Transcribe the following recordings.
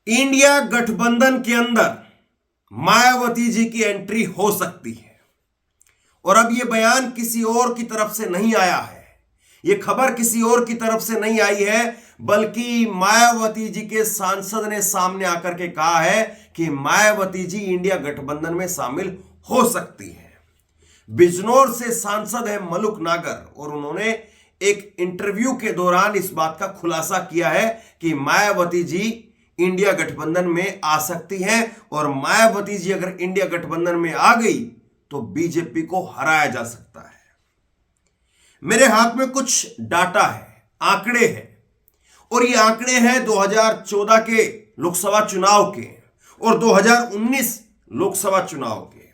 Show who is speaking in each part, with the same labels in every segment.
Speaker 1: India गठबंधन के अंदर मायावती जी की एंट्री हो सकती है। और अब यह बयान किसी और की तरफ से नहीं आया है, यह खबर किसी और की तरफ से नहीं आई है, बल्कि मायावती जी के सांसद ने सामने आकर के कहा है कि मायावती जी इंडिया गठबंधन में शामिल हो सकती है। बिजनौर से सांसद है मलुक नागर, और उन्होंने एक इंटरव्यू के दौरान इस बात का खुलासा किया है कि मायावती जी इंडिया गठबंधन में आ सकती हैं, और मायावती जी अगर इंडिया गठबंधन में आ गई तो बीजेपी को हराया जा सकता है। मेरे हाथ में कुछ डाटा है, आंकड़े हैं, और ये आंकड़े हैं 2014 के लोकसभा चुनाव के और 2019 लोकसभा चुनाव के।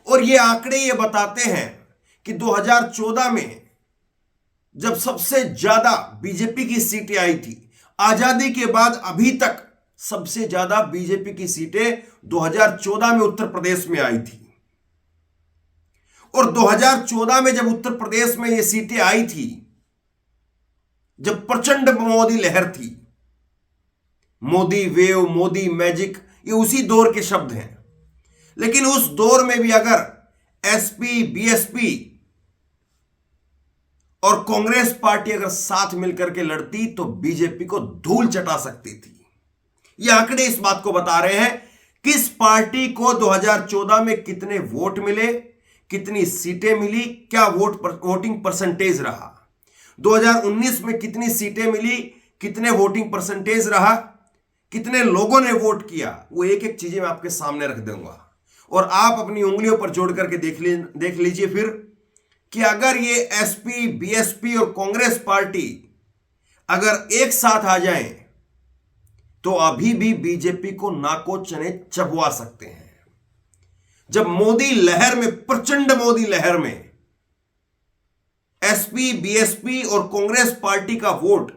Speaker 1: और ये आंकड़े ये बताते हैं कि 2014 में जब सबसे ज्यादा बीजेपी की सीटें आई थी, आजादी के बाद अभी तक सबसे ज्यादा बीजेपी की सीटें 2014 में उत्तर प्रदेश में आई थी। और 2014 में जब उत्तर प्रदेश में ये सीटें आई थी, जब प्रचंड मोदी लहर थी, मोदी वेव, मोदी मैजिक, ये उसी दौर के शब्द हैं। लेकिन उस दौर में भी अगर एसपी, बीएसपी और कांग्रेस पार्टी अगर साथ मिलकर के लड़ती तो बीजेपी को धूल चटा सकती थी। ये आंकड़े इस बात को बता रहे हैं किस पार्टी को 2014 में कितने वोट मिले, कितनी सीटें मिली, क्या वोटिंग परसेंटेज रहा, 2019 में कितनी सीटें मिली, कितने वोटिंग परसेंटेज रहा, कितने लोगों ने वोट किया। वो एक एक चीजें मैं आपके सामने रख दूंगा और आप अपनी उंगलियों पर जोड़ करके देख लीजिए फिर कि अगर ये एसपी, बीएसपी और कांग्रेस पार्टी अगर एक साथ आ जाएं तो अभी भी बीजेपी को नाको चने चबवा सकते हैं। जब मोदी लहर में, प्रचंड मोदी लहर में एसपी, बीएसपी और कांग्रेस पार्टी का वोट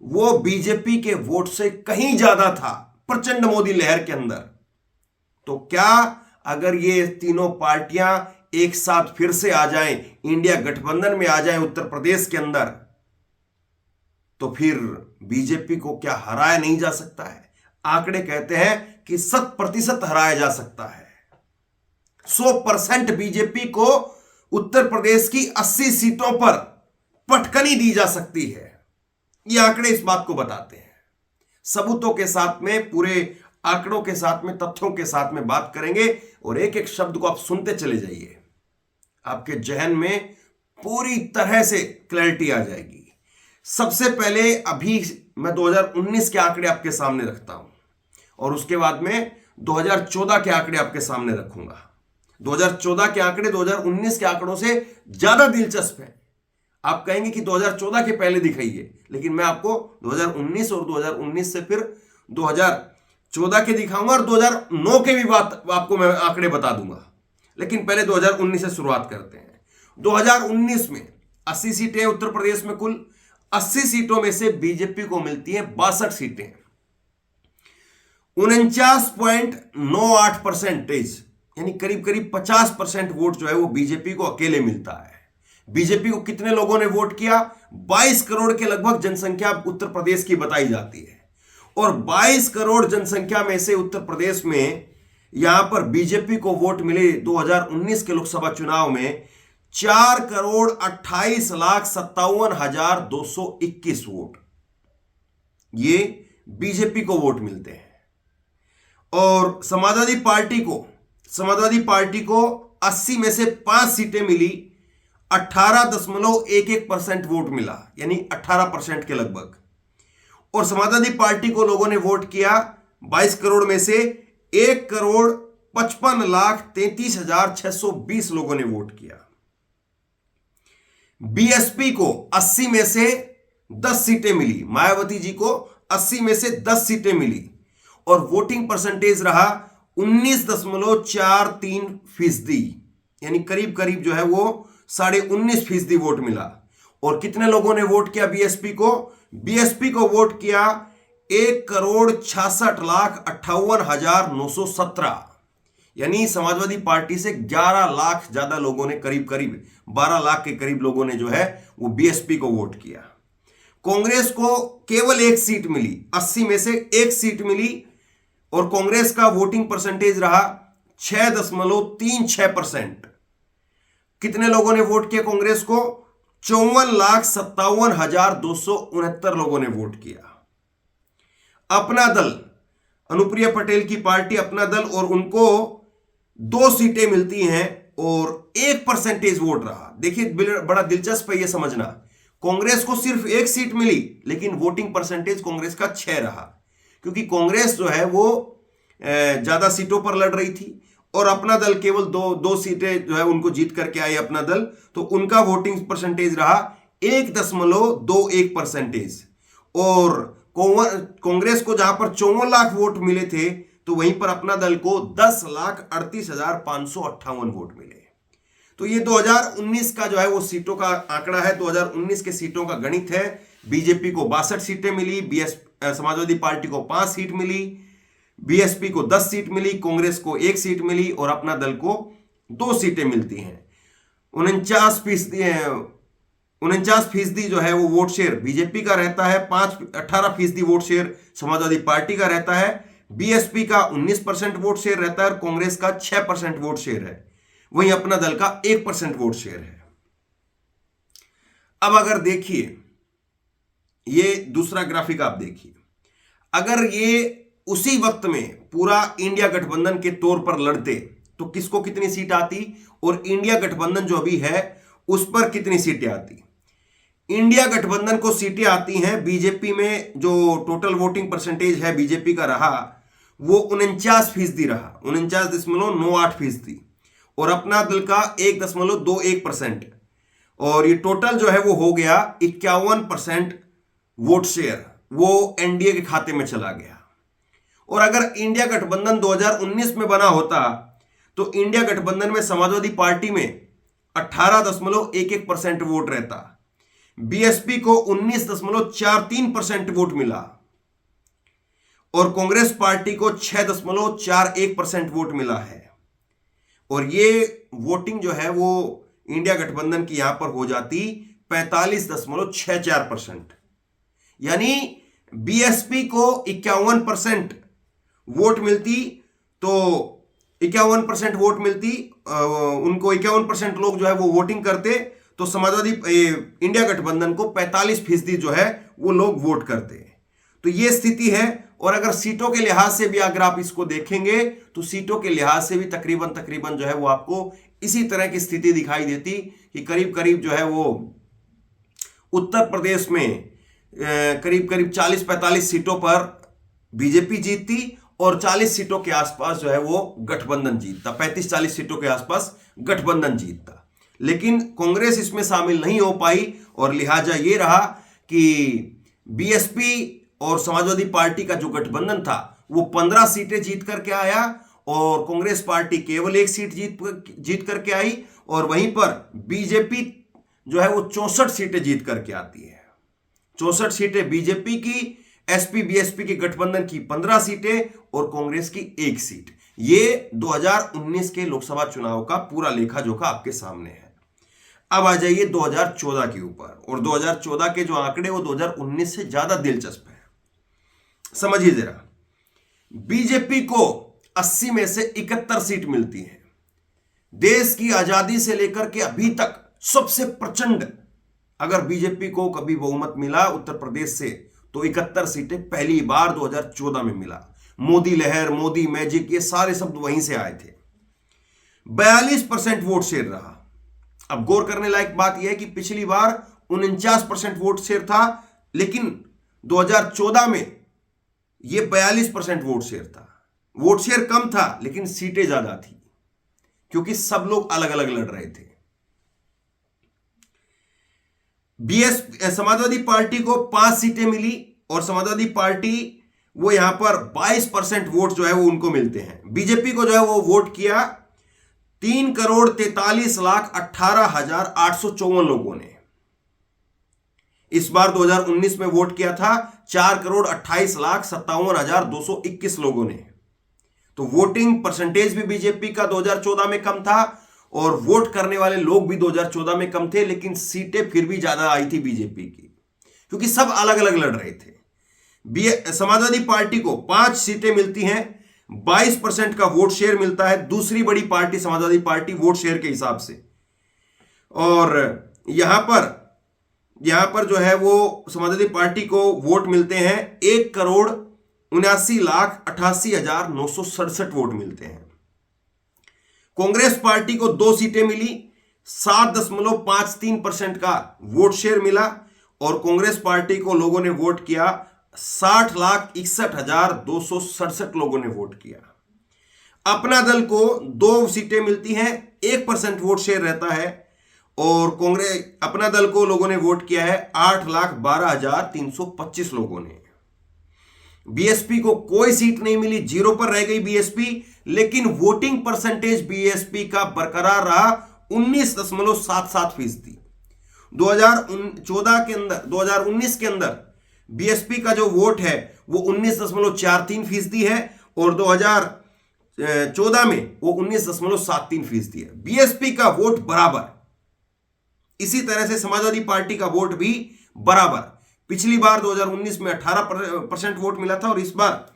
Speaker 1: वो बीजेपी के वोट से कहीं ज्यादा था प्रचंड मोदी लहर के अंदर, तो क्या अगर ये तीनों पार्टियां एक साथ फिर से आ जाएं, इंडिया गठबंधन में आ जाएं उत्तर प्रदेश के अंदर, तो फिर बीजेपी को क्या हराया नहीं जा सकता है? आंकड़े कहते हैं कि 100% हराया जा सकता है। 100% बीजेपी को उत्तर प्रदेश की 80 सीटों पर पटकनी दी जा सकती है। ये आंकड़े इस बात को बताते हैं। सबूतों के साथ में, पूरे आंकड़ों के साथ में, तथ्यों के साथ में बात करेंगे और एक एक शब्द को आप सुनते चले जाइए, आपके जहन में पूरी तरह से क्लैरिटी आ जाएगी। सबसे पहले अभी मैं 2019 के आंकड़े आपके सामने रखता हूं और उसके बाद में 2014 के आंकड़े आपके सामने रखूंगा। 2014 के आंकड़े 2019 के आंकड़ों से ज्यादा दिलचस्प है। आप कहेंगे कि 2014 के पहले दिखाइए, लेकिन मैं आपको 2019 और 2019 से फिर 2014 के दिखाऊंगा और 2009 के भी बात आपको मैं आंकड़े बता दूंगा। लेकिन पहले 2019 से शुरुआत करते हैं। 2019 में 80 सीटें उत्तर प्रदेश में, कुल 80 सीटों में से बीजेपी को मिलती है 62 सीटें, 49.98%, यानी करीब करीब 50% वोट जो है वो बीजेपी को अकेले मिलता है। बीजेपी को कितने लोगों ने वोट किया? 22 करोड़ के लगभग जनसंख्या उत्तर प्रदेश की बताई जाती है, और 22 करोड़ जनसंख्या में से उत्तर प्रदेश में यहां पर बीजेपी को वोट मिले 2019 के लोकसभा चुनाव में 4,28,57,221 वोट, ये बीजेपी को वोट मिलते हैं। और समाजवादी पार्टी को 80 में से 5 सीटें मिली, 18.11% वोट मिला, यानी 18% के लगभग। और समाजवादी पार्टी को लोगों ने वोट किया 22 करोड़ में से 1,55,33,620 लोगों ने वोट किया। बीएसपी को 80 में से 10 सीटें मिली, मायावती जी को 80 में से 10 सीटें मिली, और वोटिंग परसेंटेज रहा 19.43%, यानी करीब करीब जो है वो 19.5% वोट मिला। और कितने लोगों ने वोट किया बीएसपी को? बीएसपी को वोट किया 1,66,58,917, यानी समाजवादी पार्टी से 11 लाख ज्यादा लोगों ने, करीब करीब 12 लाख के करीब लोगों ने जो है वो बीएसपी को वोट किया। कांग्रेस को केवल एक सीट मिली, 80 में से एक सीट मिली और कांग्रेस का वोटिंग परसेंटेज रहा 6.36%। कितने लोगों ने वोट किया कांग्रेस को? 54,57,269 लोगों ने वोट किया। अपना दल, अनुप्रिया पटेल की पार्टी अपना दल, और उनको 2 सीटें मिलती हैं और 1% वोट रहा। देखिए बड़ा दिलचस्प है यह समझना, कांग्रेस को सिर्फ 1 सीट मिली लेकिन वोटिंग परसेंटेज कांग्रेस का 6 रहा, क्योंकि कांग्रेस जो है वो ज्यादा सीटों पर लड़ रही थी और अपना दल केवल दो सीटें जो है उनको जीत करके आई अपना दल, तो उनका वोटिंग परसेंटेज रहा 1.21%। और कांग्रेस को जहां पर 54 लाख वोट मिले थे तो वहीं पर अपना दल को 10,38,558 वोट मिले। तो ये 2019 का जो है वो सीटों का आंकड़ा है, 2019 के सीटों का गणित है। बीजेपी को 62 सीटें मिली, समाजवादी पार्टी को 5 सीट मिली, बीएसपी को 10 सीट मिली, कांग्रेस को 1 सीट मिली और अपना दल को 2 सीटें मिलती हैं। 49% जो है वो वोट शेयर बीजेपी का रहता है, 18% वोट शेयर समाजवादी पार्टी का रहता है, बीएसपी का 19% वोट शेयर रहता है और कांग्रेस का 6% वोट शेयर है, वहीं अपना दल का 1% वोट शेयर है। अब अगर देखिए ये दूसरा ग्राफिक आप देखिए, अगर ये उसी वक्त में पूरा इंडिया गठबंधन के तौर पर लड़ते तो किसको कितनी सीट आती और इंडिया गठबंधन जो अभी है उस पर कितनी सीटें आती? इंडिया गठबंधन को सीटें आती हैं, बीजेपी में जो टोटल वोटिंग परसेंटेज है बीजेपी का रहा वो 49% रहा, 49.98%, और अपना दल का 1.21%, और ये टोटल जो है वो हो गया 51% वोट शेयर, वो एनडीए के खाते में चला गया। और अगर इंडिया गठबंधन 2019 में बना होता तो इंडिया गठबंधन में समाजवादी पार्टी में 18.11% वोट रहता, बीएसपी को 19.43% वोट मिला और कांग्रेस पार्टी को 6.41% वोट मिला है। और ये वोटिंग जो है वो इंडिया गठबंधन की यहां पर हो जाती 45.64%, यानी बीएसपी को 51% वोट मिलती, तो 51% वोट मिलती, उनको 51% लोग जो है वो वोटिंग करते, तो समाजवादी इंडिया गठबंधन को 45% जो है वो लोग वोट करते। तो ये स्थिति है। और अगर सीटों के लिहाज से भी अगर आप इसको देखेंगे तो सीटों के लिहाज से भी तकरीबन जो है वो आपको इसी तरह की स्थिति दिखाई देती कि करीब करीब जो है वो उत्तर प्रदेश में करीब करीब 40-45 सीटों पर बीजेपी जीतती और 40 सीटों के आसपास जो है वो गठबंधन जीतता, 35-40 सीटों के आसपास गठबंधन जीतता। लेकिन कांग्रेस इसमें शामिल नहीं हो पाई और लिहाजा ये रहा कि बीएसपी और समाजवादी पार्टी का जो गठबंधन था वो 15 सीटें जीत करके आया और कांग्रेस पार्टी केवल 1 सीट जीत करके आई, और वहीं पर बीजेपी जो है वो 64 सीटें जीत करके आती है। 64 सीटें बीजेपी की, एसपी बीएसपी के गठबंधन की 15 सीटें और कांग्रेस की 1 सीट। ये 2019 के लोकसभा चुनाव का पूरा लेखा जोखा आपके सामने है। अब आ जाइए 2014 के ऊपर, और 2014 के जो आंकड़े वो 2019 से ज्यादा दिलचस्प है। समझिए जरा, बीजेपी को 80 में से 71 सीट मिलती है। देश की आजादी से लेकर के अभी तक सबसे प्रचंड अगर बीजेपी को कभी बहुमत मिला उत्तर प्रदेश से तो 71 सीटें पहली बार 2014 में मिला। मोदी लहर, मोदी मैजिक, ये सारे शब्द वहीं से आए थे। 42% वोट शेयर रहा। अब गौर करने लायक बात यह है कि पिछली बार 49% वोट शेयर था, लेकिन 2014 में यह 42% वोट शेयर था। वोट शेयर कम था लेकिन सीटें ज्यादा थी क्योंकि सब लोग अलग अलग लड़ रहे थे। समाजवादी पार्टी को 5 सीटें मिली और समाजवादी पार्टी वो यहां पर 22% वोट जो है वो उनको मिलते हैं। बीजेपी को जो है वो वोट किया 3,43,18,854 लोगों ने। इस बार 2019 में वोट किया था 4,28,57,221 लोगों ने। तो वोटिंग परसेंटेज भी बीजेपी का 2014 में कम था और वोट करने वाले लोग भी 2014 में कम थे, लेकिन सीटें फिर भी ज्यादा आई थी बीजेपी की। क्योंकि सब अलग अलग लड़ रहे थे। समाजवादी पार्टी को 5 सीटें मिलती हैं, 22% का वोट शेयर मिलता है, दूसरी बड़ी party Samajwadi party vote share के हिसाब से। और यहां पर जो है वो समाजवादी पार्टी को वोट मिलते हैं 1,79,88,967 वोट मिलते हैं। कांग्रेस पार्टी को 2 सीटें मिली, 7.53% का वोट शेयर मिला और कांग्रेस पार्टी को लोगों ने वोट किया 60,61,267 लोगों ने वोट किया। अपना दल को 2 सीटें मिलती हैं, 1% वोट शेयर रहता है और कांग्रेस अपना दल को लोगों ने वोट किया है 8,12,325 लोगों ने। बीएसपी को कोई सीट नहीं मिली, 0 पर रह गई बीएसपी, लेकिन वोटिंग परसेंटेज बीएसपी का बरकरार रहा 19.77%। 2019 के अंदर बीएसपी का जो वोट है वो 19.43% है और 2014 में वो 19.73% है। बीएसपी का वोट बराबर। इसी तरह से समाजवादी पार्टी का वोट भी बराबर। पिछली बार 2019 में 18% वोट मिला था और इस बार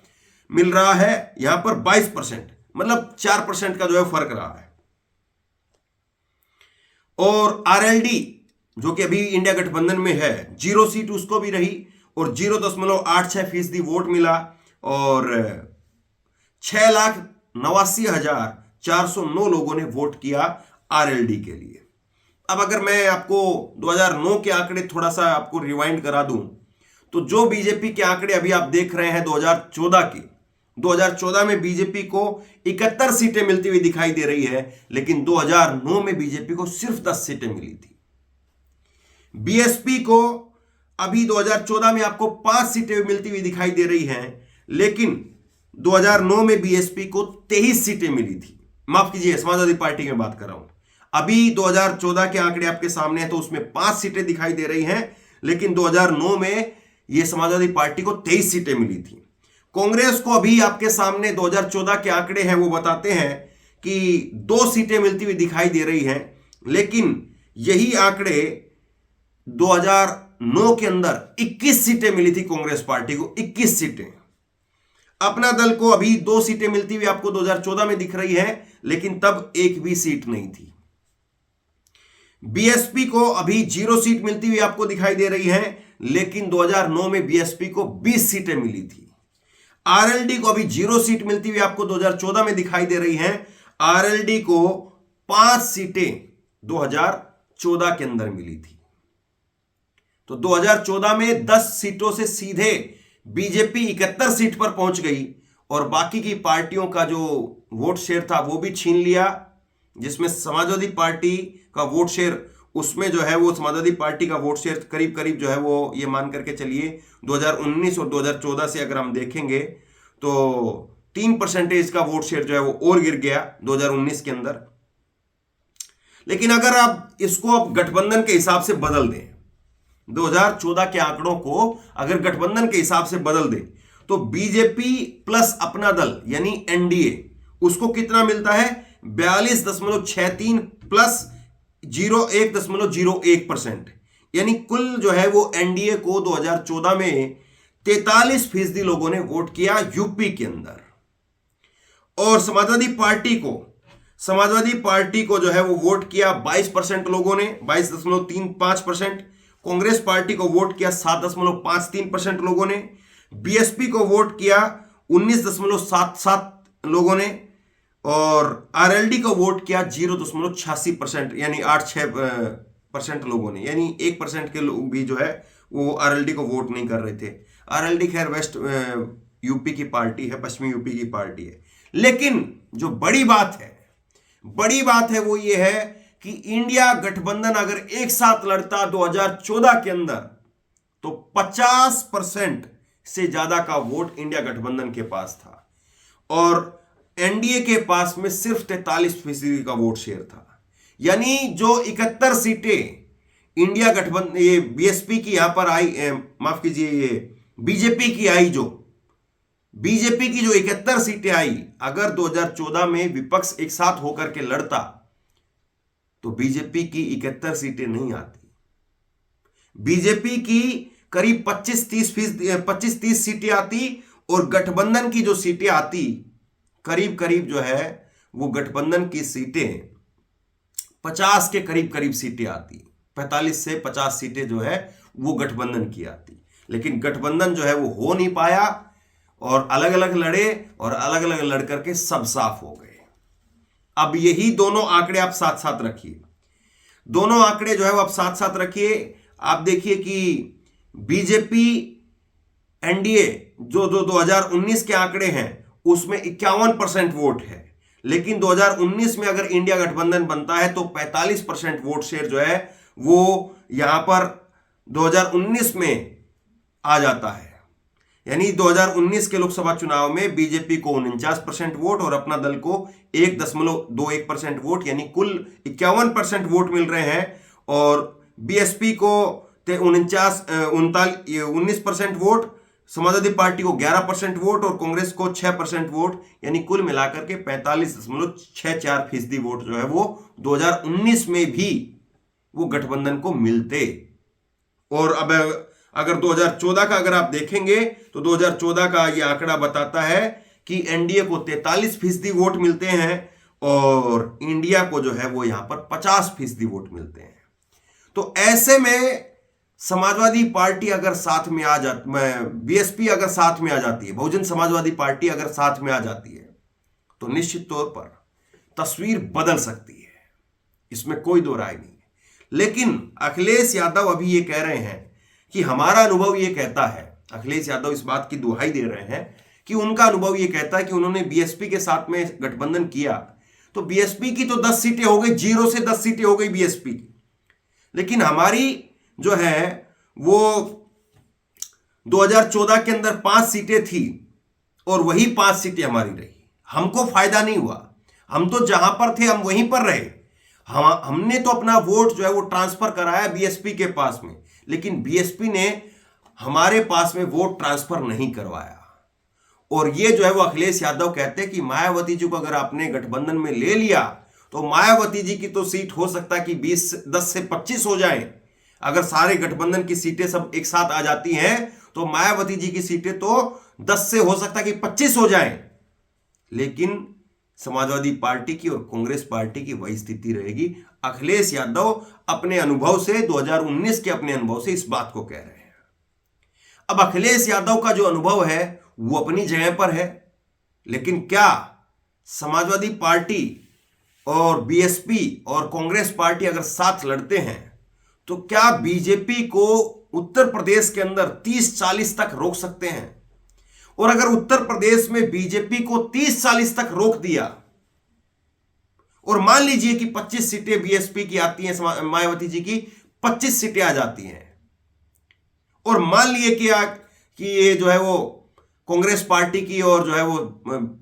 Speaker 1: मिल रहा है यहां पर 22%, मतलब 4% का जो है फर्क रहा है। और आरएलडी जो कि अभी इंडिया गठबंधन में है, 0 सीट उसको भी रही और 0.86% वोट मिला और 6,89,409 लोगों ने वोट किया आरएलडी के लिए। अब अगर मैं आपको 2009 के आंकड़े थोड़ा सा आपको रिवाइंड करा दूं तो जो बीजेपी के आंकड़े अभी आप देख रहे हैं 2014 के, 2014 में बीजेपी को 71 सीटें मिलती हुई दिखाई दे रही है, लेकिन 2009 में बीजेपी को सिर्फ 10 सीटें मिली थी। बीएसपी को अभी 2014 में आपको 5 सीटें मिलती हुई दिखाई दे रही हैं, लेकिन 2009 में बीएसपी को 23 सीटें मिली थी। माफ कीजिए, समाजवादी पार्टी की बात कर रहा हूं। अभी 2014 के आंकड़े आपके सामने हैं तो उसमें 5 सीटें दिखाई दे रही हैं, लेकिन 2009 में यह समाजवादी पार्टी को 23 सीटें मिली थी। कांग्रेस को अभी आपके सामने 2014 के आंकड़े हैं वो बताते हैं कि 2 सीटें मिलती हुई दिखाई दे रही हैं, लेकिन यही आंकड़े 2009 के अंदर 21 सीटें मिली थी कांग्रेस पार्टी को, 21 सीटें। अपना दल को अभी 2 सीटें मिलती हुई आपको 2014 में दिख रही है, लेकिन तब एक भी सीट नहीं थी। बीएसपी को अभी 0 सीट मिलती हुई आपको दिखाई दे रही है, लेकिन 2009 में बीएसपी को 20 सीटें मिली थी। आरएलडी को अभी 0 सीट मिलती हुई आपको 2014 में दिखाई दे रही है। आरएलडी को 5 सीटें 2014 के अंदर मिली थी। तो 2014 में 10 सीटों से सीधे बीजेपी 71 सीट पर पहुंच गई और बाकी की पार्टियों का जो वोट शेयर था वो भी छीन लिया, जिसमें समाजवादी पार्टी का वोट शेयर, उसमें जो है वो समाजवादी पार्टी का वोट शेयर करीब करीब जो है वो ये मान करके चलिए 2019 और 2014 से अगर हम देखेंगे तो 3% का वोट शेयर जो है वो और गिर गया 2019 के अंदर। लेकिन अगर आप इसको अब गठबंधन के हिसाब से बदल दें, 2014 के आंकड़ों को अगर गठबंधन के हिसाब से बदल दें तो बीजेपी प्लस अपना दल यानी एनडीए, उसको कितना मिलता है 42.63 प्लस 1.01%, यानी कुल जो है वो एनडीए को 2014 में 43% लोगों ने वोट किया यूपी के अंदर। और समाजवादी पार्टी को जो है वो वोट किया 22% लोगों ने, 22.35%। कांग्रेस पार्टी को वोट किया 7.53% लोगों ने। बीएसपी को वोट किया 19.77 लोगों ने और आरएलडी को वोट किया 0.86% यानी 8-6% लोगों ने, यानी 1% के लोग भी जो है वो आरएलडी को वोट नहीं कर रहे थे। आरएलडी खैर वेस्ट यूपी की पार्टी है, पश्चिमी यूपी की पार्टी है। लेकिन जो बड़ी बात है वो ये है कि इंडिया गठबंधन अगर एक साथ लड़ता 2014 के अंदर तो 50% से ज्यादा का वोट इंडिया गठबंधन के पास था और एनडीए के पास में सिर्फ 43% का वोट शेयर था। यानी जो 71 सीटें इंडिया गठबंधन ये बीएसपी की यहां पर आई, माफ कीजिए ये बीजेपी की आई, जो बीजेपी की जो 71 सीटें आई, अगर 2014 में विपक्ष एक साथ होकर के लड़ता तो बीजेपी की 71 सीटें नहीं आती। बीजेपी की करीब 25-30 सीटें आती और गठबंधन की जो सीटें आती करीब करीब जो है वो गठबंधन की सीटें 50 के करीब करीब सीटें आती, 45 से 50 सीटें जो है वो गठबंधन की आती। लेकिन गठबंधन जो है वो हो नहीं पाया और अलग अलग लड़े और अलग अलग लड़ करके सब साफ हो गए। अब यही दोनों आंकड़े आप साथ साथ रखिए, दोनों आंकड़े जो है वो आप साथ साथ रखिए। आप देखिए कि बीजेपी एनडीए जो 2019 के आंकड़े हैं उसमें 51% वोट है, लेकिन 2019 में अगर इंडिया गठबंधन बनता है तो 45% वोट शेयर जो है वो यहां पर 2019 में आ जाता है। यानी 2019 के लोकसभा चुनाव में बीजेपी को 49% वोट और अपना दल को 1.21% वोट, यानी कुल 51% वोट मिल रहे हैं। और बीएसपी को 19% वोट, समाजवादी पार्टी को 11% वोट और कांग्रेस को 6% वोट, यानी कुल मिलाकर के 45.64% वोट जो है वो 2019 में भी वो गठबंधन को मिलते। और अब अगर 2014 का अगर आप देखेंगे तो 2014 का ये आंकड़ा बताता है कि एनडीए को 43% वोट मिलते हैं और इंडिया को जो है वो यहां पर 50% वोट मिलते हैं। तो ऐसे में समाजवादी पार्टी अगर साथ में आ जाती, बीएसपी अगर साथ में आ जाती है, बहुजन समाजवादी पार्टी अगर साथ में आ जाती है तो निश्चित तौर पर तस्वीर बदल सकती है, इसमें कोई दो राय नहीं है। लेकिन अखिलेश यादव अभी ये कह रहे हैं कि हमारा अनुभव ये कहता है, अखिलेश यादव इस बात की दुहाई दे रहे हैं कि उनका अनुभव ये कहता है कि उन्होंने बीएसपी के साथ में गठबंधन किया तो बीएसपी की तो 10 सीटें हो गई, 0 से 10 सीटें हो गई बीएसपी की, लेकिन हमारी जो है वो 2014 के अंदर 5 सीटें थी और वही 5 सीटें हमारी रही। हमको फायदा नहीं हुआ, हम तो जहां पर थे हम वहीं पर रहे। हमने तो अपना वोट जो है वो ट्रांसफर कराया बीएसपी के पास में, लेकिन बीएसपी ने हमारे पास में वोट ट्रांसफर नहीं करवाया। और ये जो है वो अखिलेश यादव कहते हैं कि मायावती जी को अगर आपने गठबंधन में ले लिया तो मायावती जी की तो सीट हो सकता है कि 10 से 25 हो जाए। अगर सारे गठबंधन की सीटें सब एक साथ आ जाती हैं तो मायावती जी की सीटें तो 10 से हो सकता है कि 25 हो जाए, लेकिन समाजवादी पार्टी की और कांग्रेस पार्टी की वही स्थिति रहेगी। अखिलेश यादव अपने अनुभव से, 2019 के अपने अनुभव से इस बात को कह रहे हैं। अब अखिलेश यादव का जो अनुभव है वो अपनी जगह पर है, लेकिन क्या समाजवादी पार्टी और बीएसपी और कांग्रेस पार्टी अगर साथ लड़ते हैं तो क्या बीजेपी को उत्तर प्रदेश के अंदर 30-40 तक रोक सकते हैं? और अगर उत्तर प्रदेश में बीजेपी को 30-40 तक रोक दिया और मान लीजिए कि 25 सीटें बीएसपी की आती हैं, मायावती जी की 25 सीटें आ जाती हैं, और मान लिए कि ये जो है वो कांग्रेस पार्टी की और जो है वो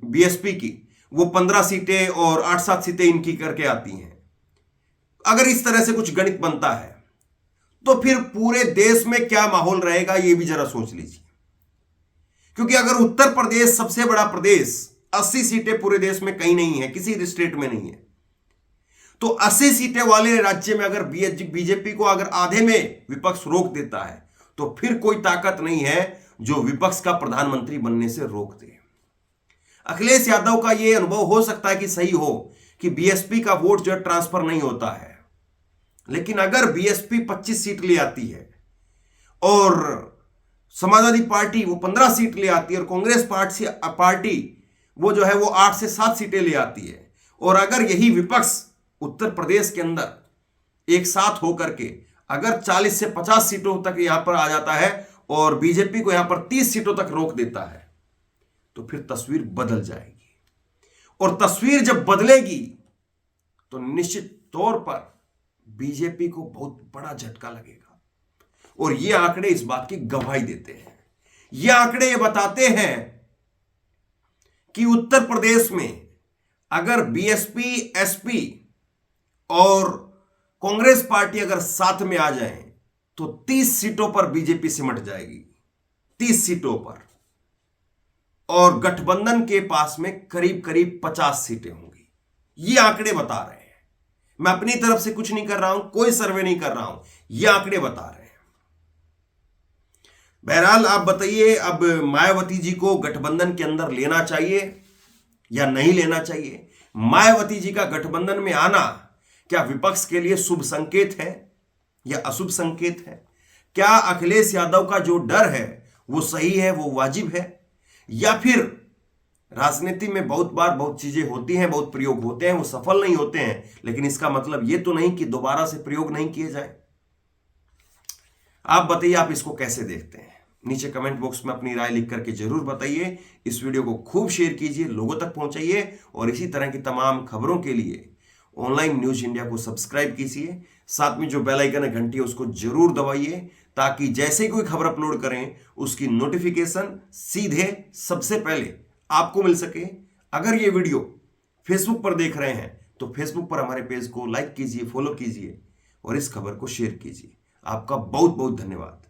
Speaker 1: बीएसपी की वो 15 सीटें और 8-7 सीटें इनकी करके आती हैं, अगर इस तरह से कुछ गणित बनता है तो फिर पूरे देश में क्या माहौल रहेगा ये भी जरा सोच लीजिए। क्योंकि अगर उत्तर प्रदेश सबसे बड़ा प्रदेश, 80 सीटें पूरे देश में कहीं नहीं है, किसी स्टेट में नहीं है, तो 80 सीटें वाले राज्य में अगर बीजेपी को अगर आधे में विपक्ष रोक देता है तो फिर कोई ताकत नहीं है जो विपक्ष का प्रधानमंत्री बनने से रोक दे। अखिलेश यादव का यह अनुभव हो सकता है कि सही हो कि बीएसपी का वोट जो पार्टी नहीं होता है, लेकिन अगर बीएसपी 25 सीट ले आती है और समाजवादी पार्टी वो 15 सीट ले आती है और कांग्रेस पार्टी वो जो है वो 8 से 7 सीटें ले आती है, और अगर यही विपक्ष उत्तर प्रदेश के अंदर एक साथ होकर के अगर 40 से 50 सीटों तक यहां पर आ जाता है और बीजेपी को यहां पर 30 सीटों तक रोक देता है तो फिर तस्वीर बदल जाएगी। और तस्वीर जब बदलेगी तो निश्चित तौर पर बीजेपी को बहुत बड़ा झटका लगेगा। और ये आंकड़े इस बात की गवाही देते हैं। ये आंकड़े ये बताते हैं कि उत्तर प्रदेश में अगर बीएसपी, एसपी और कांग्रेस पार्टी अगर साथ में आ जाएं तो 30 सीटों पर बीजेपी सिमट जाएगी, 30 सीटों पर, और गठबंधन के पास में करीब करीब 50 सीटें होंगी। ये आंकड़े बता रहे हैं। मैं अपनी तरफ से कुछ नहीं कर रहा हूं, कोई सर्वे नहीं कर रहा हूं, ये आंकड़े बता रहे हैं। बहरहाल आप बताइए, अब मायावती जी को गठबंधन के अंदर लेना चाहिए या नहीं लेना चाहिए? मायावती जी का गठबंधन में आना क्या विपक्ष के लिए शुभ संकेत है या अशुभ संकेत है? क्या अखिलेश यादव का जो डर है वो सही है, वो वाजिब है, या फिर राजनीति में बहुत बार बहुत चीजें होती हैं, बहुत प्रयोग होते हैं, वो सफल नहीं होते हैं, लेकिन इसका मतलब ये तो नहीं कि दोबारा से प्रयोग नहीं किए जाए। आप बताइए, आप इसको कैसे देखते हैं? नीचे कमेंट बॉक्स में अपनी राय लिख करके जरूर बताइए। इस वीडियो को खूब शेयर कीजिए, लोगों तक पहुंचाइए, और इसी तरह की तमाम खबरों के लिए ऑनलाइन न्यूज इंडिया को सब्सक्राइब कीजिए। साथ में जो बेल आइकन है, घंटी है, उसको जरूर दबाइए, ताकि जैसे ही कोई खबर अपलोड करें उसकी नोटिफिकेशन सीधे सबसे पहले आपको मिल सके। अगर ये वीडियो फेसबुक पर देख रहे हैं तो फेसबुक पर हमारे पेज को लाइक कीजिए, फॉलो कीजिए और इस खबर को शेयर कीजिए। आपका बहुत बहुत धन्यवाद।